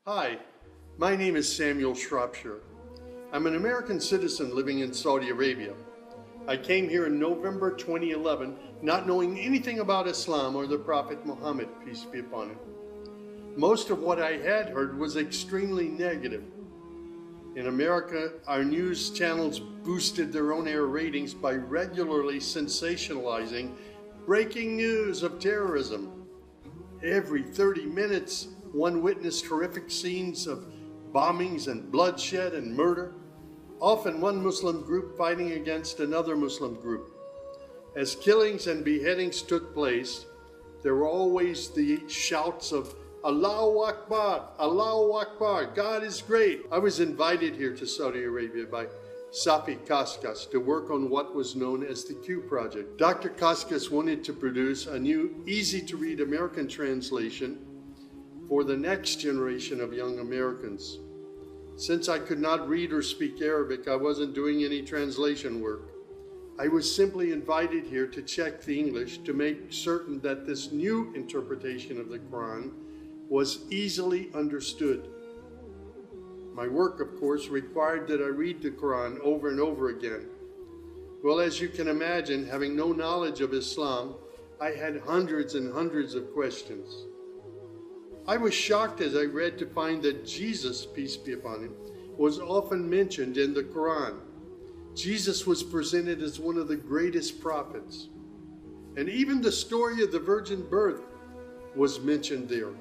Hi, my name is Samuel Shropshire. I'm an American citizen living in Saudi Arabia. I came here in November 2011, not knowing anything about Islam or the Prophet Muhammad, peace be upon him. Most of what I had heard was extremely negative. In America, our news channels boosted their on-air ratings by regularly sensationalizing breaking news of terrorism. Every 30 minutes, one witnessed horrific scenes of bombings and bloodshed and murder, often one Muslim group fighting against another Muslim group. As killings and beheadings took place, there were always the shouts of Allahu Akbar, Allahu Akbar, God is great. I was invited here to Saudi Arabia by Safi Kaskas to work on what was known as the Q Project. Dr. Kaskas wanted to produce a new, easy-to-read American translation for the next generation of young Americans. Since I could not read or speak Arabic, I wasn't doing any translation work. I was simply invited here to check the English to make certain that this new interpretation of the Quran was easily understood. My work, of course, required that I read the Quran over and over again. Well, as you can imagine, having no knowledge of Islam, I had hundreds and hundreds of questions. I was shocked as I read to find that Jesus, peace be upon him, was often mentioned in the Quran. Jesus was presented as one of the greatest prophets. And even the story of the virgin birth was mentioned there.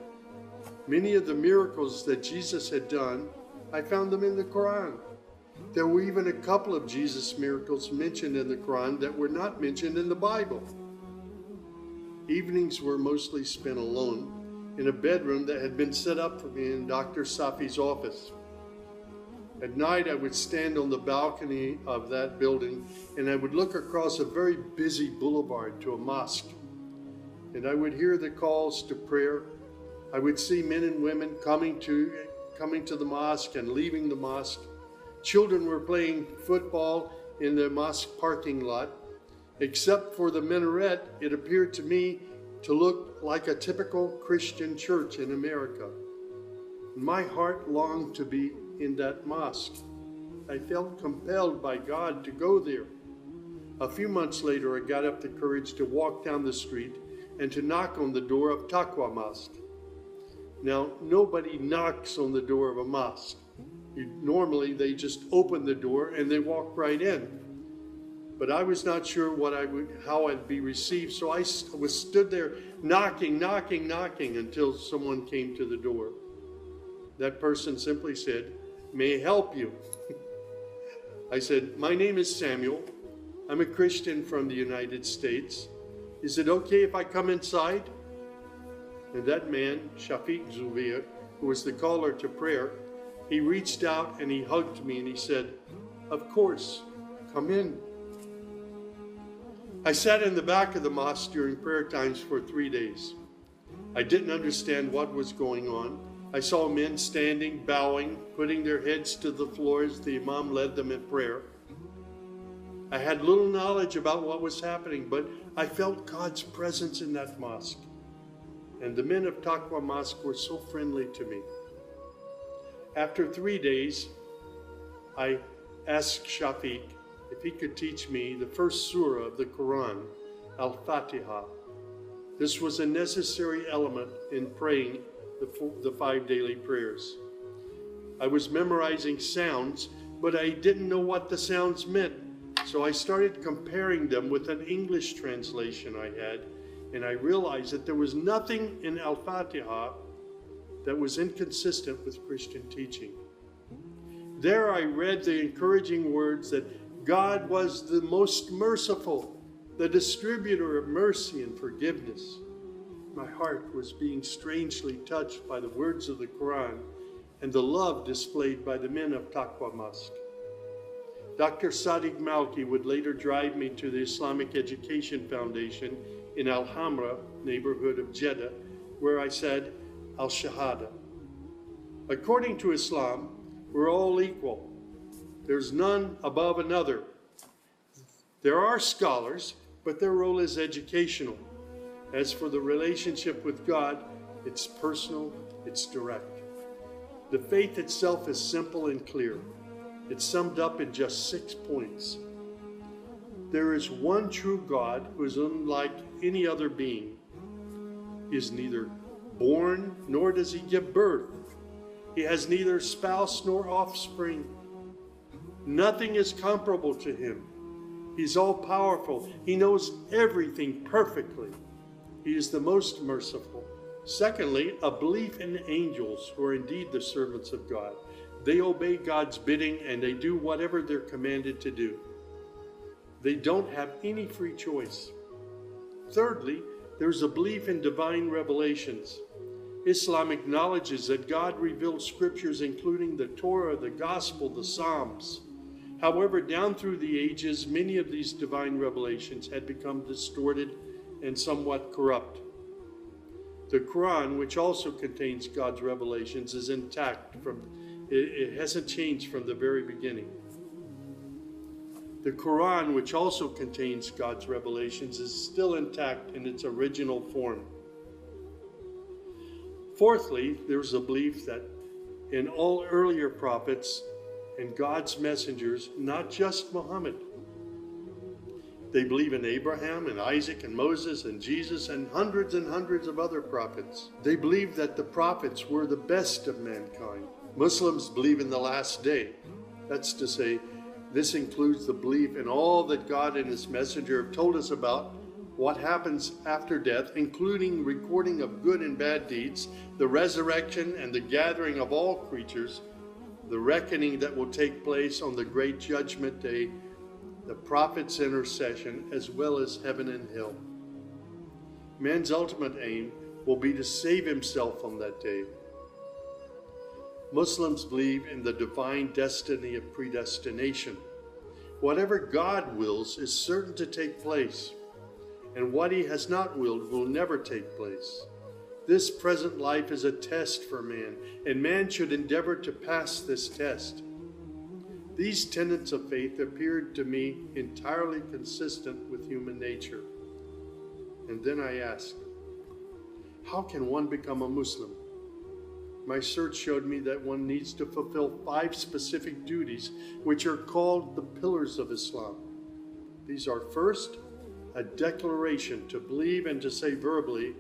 Many of the miracles that Jesus had done, I found them in the Quran. There were even a couple of Jesus miracles mentioned in the Quran that were not mentioned in the Bible. Evenings were mostly spent alone in a bedroom that had been set up for me in Dr. Safi's office. At night, I would stand on the balcony of that building and I would look across a very busy boulevard to a mosque. And I would hear the calls to prayer. I would see men and women coming to the mosque and leaving the mosque. Children were playing football in the mosque parking lot. Except for the minaret, it appeared to me to look like a typical Christian church in America. My heart longed to be in that mosque. I felt compelled by God to go there. A few months later, I got up the courage to walk down the street and to knock on the door of Taqwa Mosque. Now, nobody knocks on the door of a mosque. Normally, they just open the door and they walk right in. But I was not sure how I'd be received, so I stood there knocking until someone came to the door. That person simply said, "May I help you?" I said, "My name is Samuel. I'm a Christian from the United States. Is it okay if I come inside?" And that man, Shafiq Zubair, who was the caller to prayer, he reached out and he hugged me and he said, "Of course, come in." I sat in the back of the mosque during prayer times for 3 days. I didn't understand what was going on. I saw men standing, bowing, putting their heads to the floor as the imam led them in prayer. I had little knowledge about what was happening, but I felt God's presence in that mosque. And the men of Taqwa Mosque were so friendly to me. After 3 days, I asked Shafiq if he could teach me the first surah of the Quran, Al-Fatiha. This was a necessary element in praying the 5 daily prayers. I was memorizing sounds, but I didn't know what the sounds meant. So I started comparing them with an English translation I had, and I realized that there was nothing in Al-Fatiha that was inconsistent with Christian teaching. There I read the encouraging words that God was the most merciful, the distributor of mercy and forgiveness. My heart was being strangely touched by the words of the Quran and the love displayed by the men of Taqwa Mosque. Dr. Sadiq Malki would later drive me to the Islamic Education Foundation in Al-Hamra neighborhood of Jeddah, where I said Al-Shahada. According to Islam, we're all equal. There's none above another. There are scholars, but their role is educational. As for the relationship with God, it's personal, it's direct. The faith itself is simple and clear. It's summed up in just 6 points. There is one true God who is unlike any other being. He is neither born nor does he give birth. He has neither spouse nor offspring. Nothing is comparable to him. He's all-powerful. He knows everything perfectly. He is the most merciful. Secondly, a belief in angels who are indeed the servants of God. They obey God's bidding and they do whatever they're commanded to do. They don't have any free choice. Thirdly, there's a belief in divine revelations. Islam acknowledges that God revealed scriptures including the Torah, the Gospel, the Psalms. However, down through the ages, many of these divine revelations had become distorted and somewhat corrupt. The Quran, which also contains God's revelations, is intact. It hasn't changed from the very beginning. The Quran, which also contains God's revelations, is still intact in its original form. Fourthly, there's a belief that in all earlier prophets and God's messengers, not just Muhammad. They believe in Abraham and Isaac and Moses and Jesus and hundreds of other prophets. They believe that the prophets were the best of mankind. Muslims believe in the last day. That's to say, this includes the belief in all that God and his messenger have told us about what happens after death, including recording of good and bad deeds, the resurrection and the gathering of all creatures, the reckoning that will take place on the great judgment day, the prophet's intercession, as well as heaven and hell. Man's ultimate aim will be to save himself on that day. Muslims believe in the divine destiny of predestination. Whatever God wills is certain to take place, and what he has not willed will never take place. This present life is a test for man, and man should endeavor to pass this test. These tenets of faith appeared to me entirely consistent with human nature. And then I asked, how can one become a Muslim? My search showed me that one needs to fulfill 5 specific duties, which are called the pillars of Islam. These are: first, a declaration to believe and to say verbally,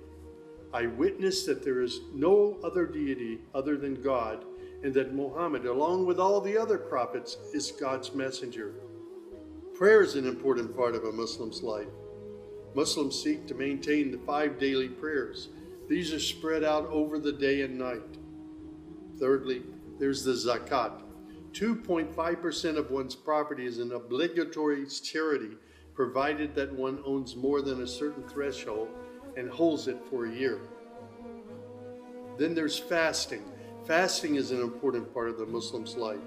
I witness that there is no other deity other than God, and that Muhammad, along with all the other prophets, is God's messenger. Prayer is an important part of a Muslim's life. Muslims seek to maintain the 5 daily prayers. These are spread out over the day and night. Thirdly, there's the zakat. 2.5% of one's property is an obligatory charity, provided that one owns more than a certain threshold and holds it for a year. Then there's fasting. Fasting is an important part of the Muslim's life.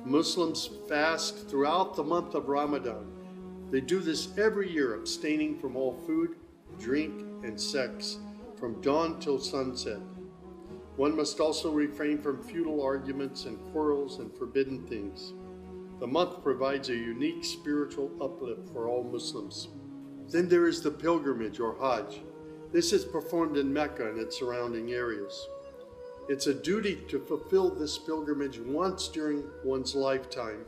Muslims fast throughout the month of Ramadan. They do this every year, abstaining from all food, drink, and sex, from dawn till sunset. One must also refrain from futile arguments and quarrels and forbidden things. The month provides a unique spiritual uplift for all Muslims. Then there is the pilgrimage or Hajj. This is performed in Mecca and its surrounding areas. It's a duty to fulfill this pilgrimage once during one's lifetime,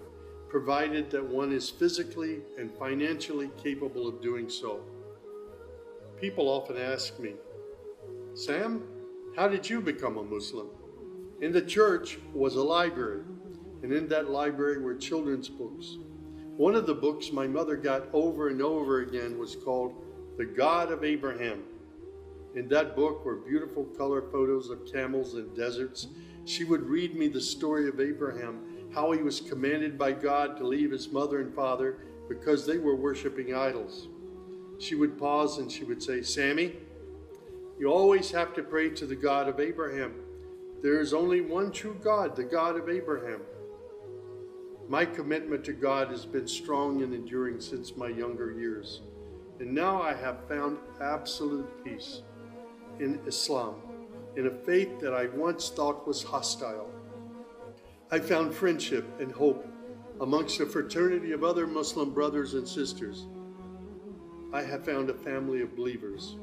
provided that one is physically and financially capable of doing so. People often ask me, Sam, how did you become a Muslim? In the church was a library, and in that library were children's books. One of the books my mother got over and over again was called The God of Abraham. In that book were beautiful color photos of camels and deserts. She would read me the story of Abraham, how he was commanded by God to leave his mother and father because they were worshiping idols. She would pause and she would say, Sammy, you always have to pray to the God of Abraham. There is only one true God, the God of Abraham. My commitment to God has been strong and enduring since my younger years. And now I have found absolute peace in Islam, in a faith that I once thought was hostile. I found friendship and hope amongst a fraternity of other Muslim brothers and sisters. I have found a family of believers.